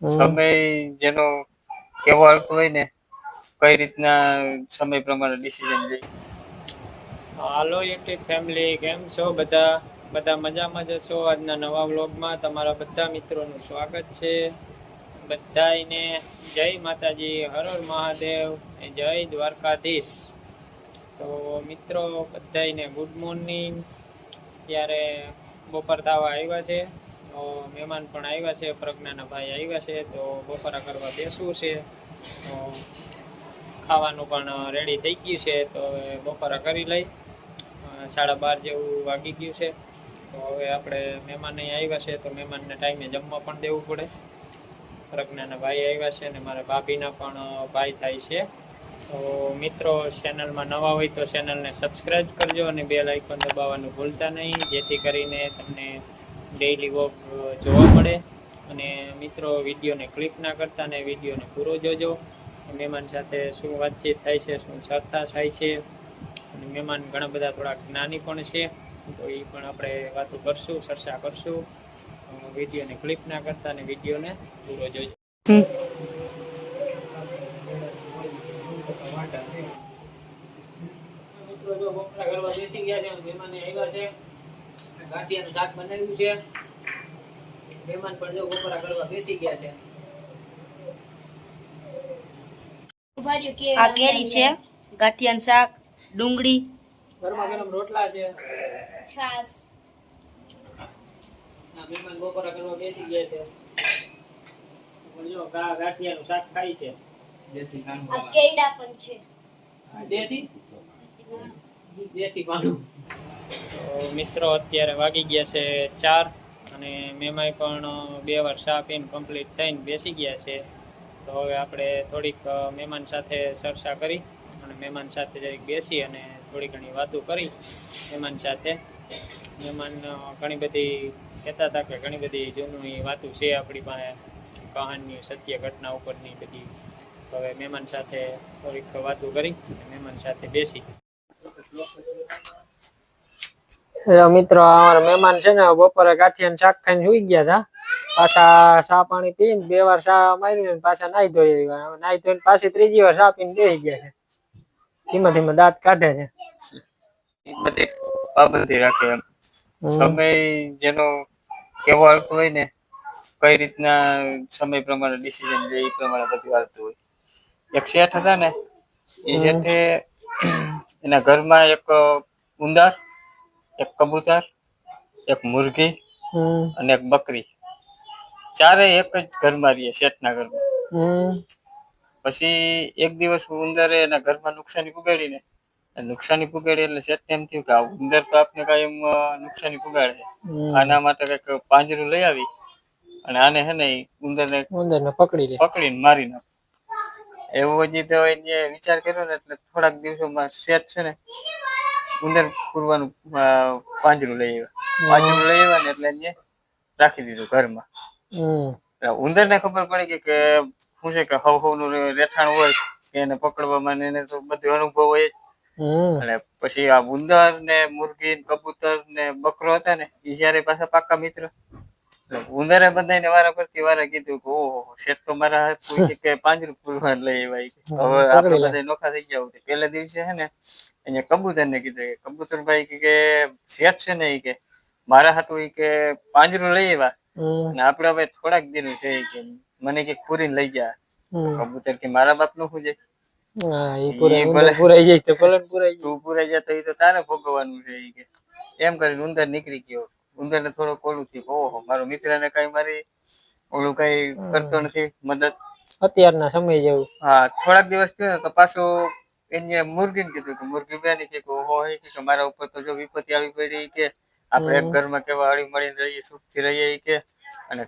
સમય જેનો કેવો આવતો હોય ને કઈ રીતના સમય પ્રમાણે ડિસિઝન લે. હાલો યુટ્યુબ ફેમિલી, કેમ છો બધા? બધા મજામાં જ છો? આજના નવા વ્લોગમાં તમારા બધા મિત્રોનું સ્વાગત છે. બધાને જય માતાજી, હર હર મહાદેવ, જય દ્વારકાધીશ. તો મિત્રો બધાને ગુડ મોર્નિંગ. ત્યારે બપોર તાવા આવ્યા છે, તો મહેમાન પણ આવ્યા છે, પ્રજ્ઞાના ભાઈ આવ્યા છે, તો બપોરા કરવા બેસવું છે. તો ખાવાનું પણ રેડી થઈ ગયું છે, તો હવે બપોરા કરી લઈશ. 12:30 જેવું વાગી ગયું છે. તો હવે આપણે મહેમાન અહીં આવ્યા છે, તો મહેમાનને ટાઈમે જમવા પણ દેવું પડે. પ્રજ્ઞાના ભાઈ આવ્યા છે, અને મારા ભાભીના પણ ભાઈ થાય છે. તો મિત્રો, ચેનલમાં નવા હોય તો ચેનલને સબસ્ક્રાઈબ કરજો અને બેલ આઇકોન દબાવવાનું ભૂલતા નહીં, જેથી કરીને તમને ડેઈલી વ્લોગ જોવા મળે. અને મિત્રો, વિડીયોને ક્લિક ના કરતા ને વિડીયોને પૂરો જોજો. મહેમાન સાથે શું વાતચીત થાય છે, શું ચર્ચા થાય છે. અને મહેમાન ઘણા બધા થોડાક જ્ઞાની પણ છે, તો એ પણ આપણે વાતો કરશું, ચર્ચા કરશું. વિડીયોને ક્લિક ના કરતા અને વિડીયોને પૂરો જોજો. મિત્રો, જો બપોરા કરવા બેસી ગયા છે, મહેમાન આવ્યા છે, ગાંઠિયાનું શાક બનાવ્યું છે. મહેમાન પણ જો બપોરા કરવા બેસી ગયા છે. આ કેરી છે, ગાંઠિયાનું શાક, ડુંગળી, ગરમા ગરમ રોટલા છે, છાસ. મહેમાન બપોરા કરવા બેસી ગયા છે. જો ગાંઠિયાનું શાક ખાય છે. કેડા પણ છે. દેશી પાનું. તો મિત્રો, અત્યારે વાગી ગયા છે 4, અને મેમાઈ પણ 2 વાર ચા પીને કમ્પ્લીટ થઈને બેસી ગયા છે. તો હવે આપણે થોડીક મહેમાન સાથે ચર્ચા કરી અને મહેમાન સાથે જરીક બેસી અને થોડી ઘણી વાતો કરી મહેમાન સાથે. મહેમાન ઘણી બધી કહેતા હતા કે ઘણી બધી જૂની વાતો છે આપણી પાસે, કહાની, સત્ય ઘટના ઉપરની બધી. હવે મહેમાન સાથે થોડીક વાતો કરી મહેમાન સાથે બેસી. મિત્રો, અમારા મહેમાન છે ને બપોરે ગાંઠિયાનું શાક ખાઈને સુઈ ગયા હતા. પાછા ચા પાણી પીને 2 વાર ચા મારી પાછા નાઈ ધોઈ નાઈ ધોઈને પાછી 3જી વાર ચા પીને બેસી ગયા છે. ધીમે ધીમે દાંત કાઢે છે. બધી પાબંદી રાખે એમ. સમય જેનો કેવો આવતો હોય ને કઈ રીતના સમય પ્રમાણે ડિસિઝન લે એ પ્રમાણે બધું આવતું હોય. એક શેઠ હતા ને, એ શેઠે એના ઘરમાં એક ઉંદર, એક કબૂતર, એક મુરઘી અને એક બકરી, ચારે એક જ ઘરમાં રહીએ શેઠના ઘરમાં. પછી એક દિવસ ઉંદરે એના ઘરમાં નુકસાની પુગાડી એટલે શેઠને એમ થયું કે ઉંદર તો આપને કઈ એમ નુકસાની પુગાડે, આના માટે કઈક પાંજરું લઈ આવી અને આને હે ને ઉંદરને પકડીને મારી નાખ. એવું હજી તો એને વિચાર કર્યો ને એટલે થોડાક દિવસોમાં શેઠ છે ને ઉંદર પૂરવાનું પાંજરું લઈ આવ્યા ને એટલે એને રાખી દીધું ઘરમાં. ઉંદર ને ખબર પડી કે શું છે કે હવ નું રહેઠાણ હોય એને પકડવામાં એને તો બધું અનુભવ હોય. અને પછી આ ઉંદર ને મુરઘી, કબૂતર ને બકરો હતા ને એ જયારે પાછા પાક્કા મિત્ર. ઉંદરે બધાને વારા પરથી વારા કીધું કે ઓહો, શેઠ તો મારા કે પાંજરું પૂરવા લઈ આવ્યા. હવે આપણે બધા નોખા થઈ ગયા. પેલા દિવસે હે ને અહીંયા કબૂતર ને કીધું, કબૂતર ભાઈ કે શેઠ છે ને એ કે મારા હાટું એ કે પાંજરું લઈ આવ્યા અને આપડે હવે થોડાક દિન છે કે મને કે પૂરીને લઈ જા. કબૂતર કે મારા બાપ નું શું છે, પુરાઈ જાય તું પુરાઈ જાય તો એ તો તારે ભોગવવાનું છે કે એમ કરીને ઉંદર નીકળી ગયો. ઉંદર ને થોડુંક ઓલું થયું, ઓહો મારો મિત્ર ને કઈ મારી ઓલું કઈ કરતો નથી મદદ અત્યારના સમય જેવું. હા, થોડાક દિવસ થયો તો પાછું એને મુરગીને કીધું કે મુરગી બેન કે ઓહો કે મારા ઉપર તો જો વિપત્તિ આવી પડી કે આપણે એક ઘરમાં કેવા હળી મળીને રહીએ, સુખથી રહીએ કે અને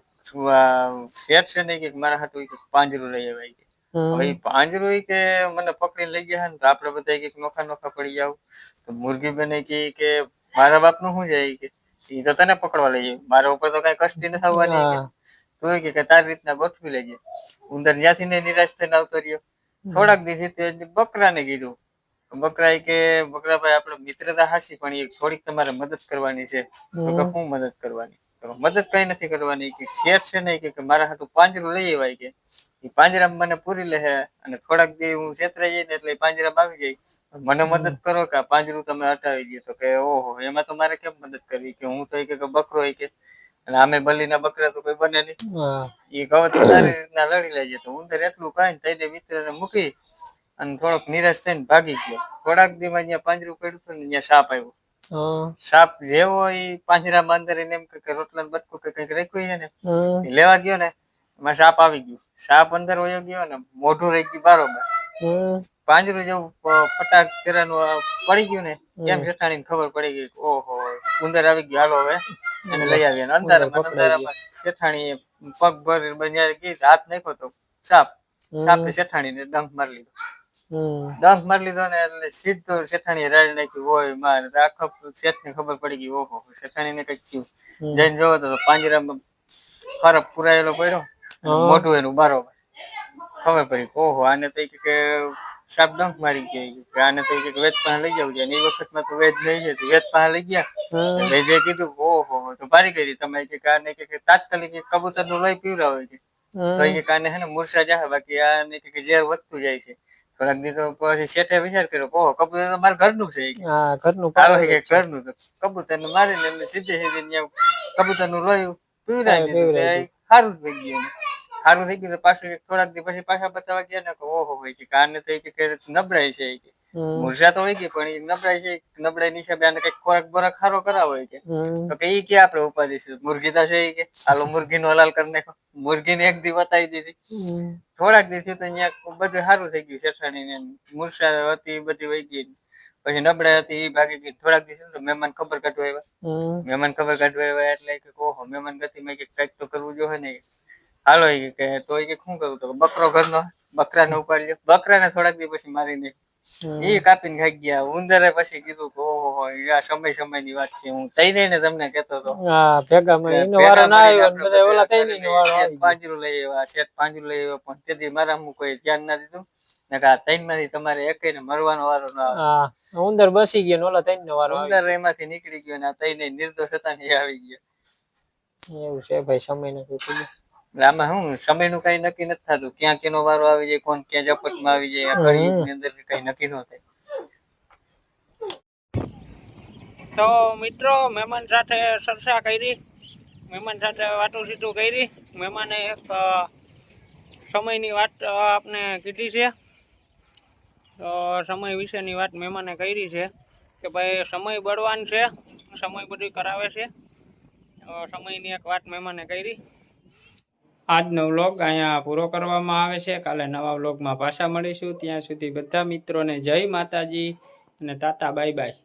શેઠ છે ને કે મારા હાટું પાંજરું લઈ આવ્યા. હવે પાંજરું કે મને પકડીને લઈ ગયા ને તો આપડે બધા કઈક નોખા નોખા પડી જાવ. તો મુરગી બને કે મારા બાપ નું શું જાય કે એ તો તને પકડવા લઈ જાય, મારા ઉપર તો કઈ કષ્ટી નથી આવવાની. તું કે તારી રીતના ગોઠવી લેજે. ઉંદર ત્યાંથી ને નિરાશ થઈને આવતો રહ્યો. થોડાક દિવસ બકરાને કીધું, બકરા કે બકરા ભાઈ આપણે મિત્રતા હાસી પણ થોડીક તમારે મદદ કરવાની છે. તો શું મદદ કરવાની? તો કરો. મદદ કઈ નથી કરવાની. કે શેઠ છે ને કે મારા હાટું પાંજરું લઈ આવ્યા કે એ પાંજરામાં મને પૂરી લે અને થોડાક દી હું છેતરાઈ જઈને એટલે પાંજરામાં આવી જાય. મને મદદ કરો કે પાંજરું તમે હટાવી દો. તો કે ઓહો એમાં તો મારે કેમ મદદ કરવી કે હું તો કે બકરો કે અને આમે બલીના બકરા તો કોઈ બને નહીં. એ કહો તો સારી રીતના લડી લેજે. તો ઉંદર એટલું કાંઈ થઈને મિત્રને મૂકી અને થોડોક નિરાશ થઈને ભાગી ગયો. થોડાક દીમાં જ્યાં પાંજરું પડ્યું હતું ને ત્યાં સાપ આવ્યો. સાપ જેવો એ પાંજરામાં અંદર એને એમ કે રોટલા બટકું કે કઈક રાખ્યું છે ને એ લેવા ગયો ને એમાં સાપ આવી ગયો. સાપ અંદર વયો ગયો ને મોઢું રહી ગયું બરોબર. પાંજરું જેવું ફટાક તેરાનું પડી ગયું ને એમ જેઠાણી ખબર પડી ગઈ. ઓહો ઉંદર આવી ગયો, હાલો હવે એને લઈ આવ્યા. અંધારામાં જેઠાણી પગ ભર બન્યા ગઈ, હાથ નાખ્યો તો સાપે જેઠાણીને ડંખ મારી લીધો. ડંખ મારી લીધો ને એટલે સીધો શેઠાણીએ રાડી નાખ્યું. હોય મારે આખા શેઠને ખબર પડી ગઈ. ઓહો શેઠાણીને કઈક થયું. જઈને જોવો તો પાંજરામાં ફરક પુરાયેલો પડ્યો, મોઢું એનું બરોબર. ખબર પડી ઓહો આને તો કે સાપ ડંખ મારી ગયો. આને તો વેદ પાસે લઈ જવું છે. એ વખતમાં તો વેદ નહીં છે. વેદ પાસે લઈ ગયા. વેદે કીધું ઓહો તો ભારી કરી તમે કે આને કે તાત્કાલિક કબૂતર નું લોહી પીવડાવે છે. તો એ કાને હે ને મૂર્છા જાય. બાકી આને કે ઝેર વધતું જાય છે. થોડાક દી તો પછી શેઠે વિચાર કર્યો ઓહો કબૂતર તો મારા ઘરનું છે. ઘરનું તો કબૂતર ને મારીને એમને સીધે કબૂતર નું લોહી પીવડાવી સારું થઈ ગયું. સારું થઈ ગયું. પાછું થોડાક દી પછી પાછા બતાવવા ગયા ને ઓહો હોય કે આને તો નબળાઈ છે. મૂર્છા તો હોય ગઈ પણ એ નબળાઈ છે. નબળાઈ ની હિસાબે આને કઈક ખોરાક બોરાક ખારો કરાવો હોય કે તો કે ઈ કે આપડે ઉપાધિ છે. મુરગી તો છે કે હાલો મુરગી નો હલાલ કરી નાખો. મુરગી ને એક દી બતાવી દીધી. થોડાક દી થયું તો અહીંયા બધું સારું થઈ ગયું. શેઠાણી ને મૂર્છા હતી બધી વહી ગઈ. પછી નબળાઈ હતી એ ભાગી ગઈ. થોડાક દી તો મહેમાન ખબર કાઢવા આવ્યા. મહેમાન ખબર કાઢવા આવ્યા એટલે કે ઓહો મહેમાન ગતિ મેં કઈક તો કરવું જોઈએ ને. હાલો કે તો શું કરું તો બકરો ઘરનો બકરાને ઉપાડી લ્યો. બકરાને થોડાક દી પછી મારી નાખ્યો. એ કાપીને ખાઈ ગયા. ઉંદરે પછી કીધું કે ઓહો આ સમય ની વાત છે. હું તઈ ને તમને કેતો હતો પાંજરું લઈ આવ્યા. શેઠ પાંજરું લઈ આવ્યો પણ તેથી મારા હું કોઈ ધ્યાન ના દીધું. તૈન માંથી તમારે એક ને મરવાનો વારો ના આવે. ઉંદર બસી ગયો ઓલા તૈન નો વારો. ઉંદર એમાંથી નીકળી ગયો ને તૈન નિર્દોષ હતા ને આવી ગયા. એવું છે ભાઈ સમય નથી. આમાં શું સમય નું કઈ નક્કી નથી થતું. ક્યાં કેનો વારો આવી જાય, કોણ ક્યાં ઝપટમાં આવી જાય. આ ઘડીની અંદર કઈ નક્કી ન થાય. તો મિત્રો મહેમાન સાથે ચર્ચા કરી, મહેમાન સાથે વાતું સીતું કરી. મહેમાને એક સમયની વાત આપને કીધી છે. તો સમય વિશેની વાત મહેમાને કરી છે કે ભાઈ સમય બળવાન છે, સમય બધું કરાવે છે. સમયની એક વાત મહેમાને કરી. આજનો વ્લોગ અહીંયા પૂરો કરવામાં આવે છે. કાલે નવા વ્લોગમાં પાછા મળીશું. ત્યાં સુધી બધા મિત્રોને જય માતાજી અને તાતા બાય બાય.